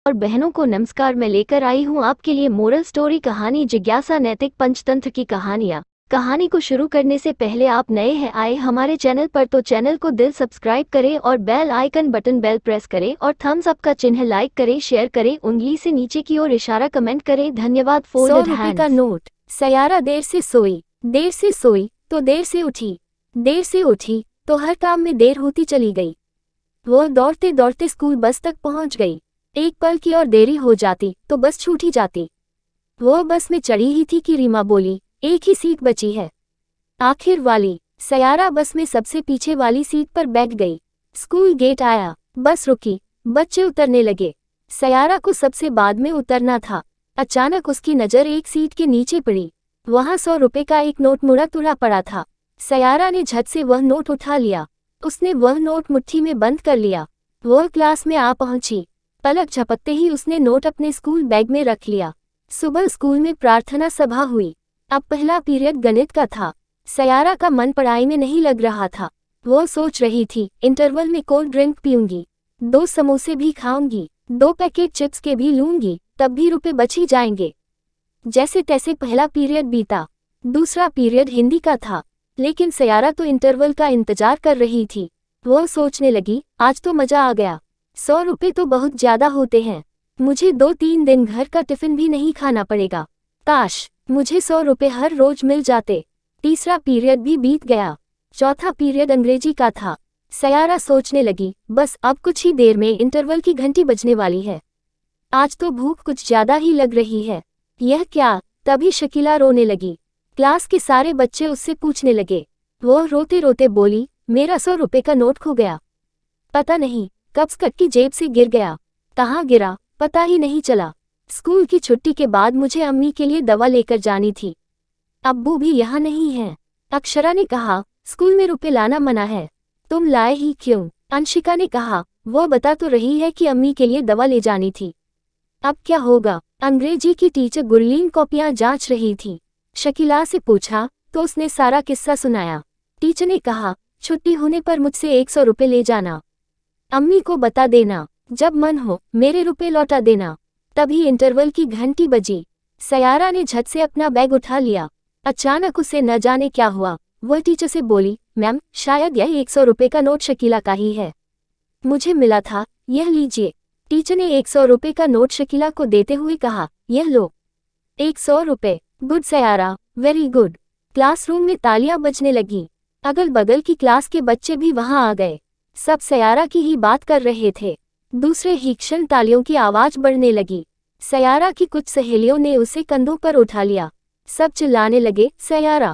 और बहनों को नमस्कार। मैं लेकर आई हूँ आपके लिए मोरल स्टोरी कहानी जिज्ञासा नैतिक पंचतंत्र की कहानियाँ। कहानी को शुरू करने से पहले आप नए हैं आए हमारे चैनल पर तो चैनल को दिल सब्सक्राइब करें और bell icon button bell press करें और थम्स अप का चिन्ह लाइक करें, शेयर करें, उंगली से नीचे की ओर इशारा कमेंट करें। धन्यवाद। 100 रुपए का नोट। सयारा देर से सोई तो देर से उठी तो हर काम में देर होती चली गई। वो दौड़ते दौड़ते स्कूल बस तक पहुंच गई। एक पल की और देरी हो जाती तो बस छूट ही जाती। वो बस में चढ़ी ही थी कि रीमा बोली, एक ही सीट बची है, आखिर वाली। सयारा बस में सबसे पीछे वाली सीट पर बैठ गई। स्कूल गेट आया, बस रुकी, बच्चे उतरने लगे। सयारा को सबसे बाद में उतरना था। अचानक उसकी नज़र एक सीट के नीचे पड़ी। वहां 100 रुपए का एक नोट मुड़ा तुड़ा पड़ा था। सयारा ने झट से वह नोट उठा लिया। उसने वह नोट मुट्ठी में बंद कर लिया। वह क्लास में आ पहुंची। पलक झपकते ही उसने नोट अपने स्कूल बैग में रख लिया। सुबह स्कूल में प्रार्थना सभा हुई। अब पहला पीरियड गणित का था। सयारा का मन पढ़ाई में नहीं लग रहा था। वो सोच रही थी, इंटरवल में कोल्ड ड्रिंक पीऊंगी, 2 समोसे भी खाऊंगी, 2 पैकेट चिप्स के भी लूंगी, तब भी रुपए बच ही जाएंगे। जैसे तैसे पहला पीरियड बीता। दूसरा पीरियड हिंदी का था, लेकिन सयारा तो इंटरवल का इंतजार कर रही थी। वो सोचने लगी, आज तो मजा आ गया। 100 रुपए तो बहुत ज्यादा होते हैं। मुझे 2-3 दिन घर का टिफिन भी नहीं खाना पड़ेगा। काश मुझे 100 रुपए हर रोज मिल जाते। तीसरा पीरियड भी बीत गया। चौथा पीरियड अंग्रेजी का था। सयारा सोचने लगी, बस अब कुछ ही देर में इंटरवल की घंटी बजने वाली है। आज तो भूख कुछ ज्यादा ही लग रही है। यह क्या? तभी शकीला रोने लगी। क्लास के सारे बच्चे उससे पूछने लगे। वो रोते रोते बोली, मेरा 100 रुपए का नोट खो गया। पता नहीं कब स्कर्ट की जेब से गिर गया। कहाँ गिरा पता ही नहीं चला। स्कूल की छुट्टी के बाद मुझे अम्मी के लिए दवा लेकर जानी थी। अब्बू भी यहाँ नहीं हैं। अक्षरा ने कहा, स्कूल में रुपए लाना मना है, तुम लाए ही क्यों? अंशिका ने कहा, वो बता तो रही है कि अम्मी के लिए दवा ले जानी थी। अब क्या होगा? अंग्रेजी की टीचर गुरलीन कॉपियां जांच रही थी। शकीला से पूछा तो उसने सारा किस्सा सुनाया। टीचर ने कहा, छुट्टी होने पर मुझसे 100 रुपए ले जाना, अम्मी को बता देना, जब मन हो मेरे रुपए लौटा देना। तभी इंटरवल की घंटी बजी। सयारा ने झट से अपना बैग उठा लिया। अचानक उसे न जाने क्या हुआ। वह टीचर से बोली, मैम शायद यह 100 रुपए का नोट शकीला का ही है, मुझे मिला था, यह लीजिए। टीचर ने 100 रुपए का नोट शकीला को देते हुए कहा, यह लो, 100 रुपए। गुड सयारा, वेरी गुड। क्लासरूम में तालियां बजने लगीं। अगल बगल की क्लास के बच्चे भी वहां आ गए। सब सयारा की ही बात कर रहे थे। दूसरे ही क्षण तालियों की आवाज बढ़ने लगी। सयारा की कुछ सहेलियों ने उसे कंधों पर उठा लिया। सब चिल्लाने लगे, सयारा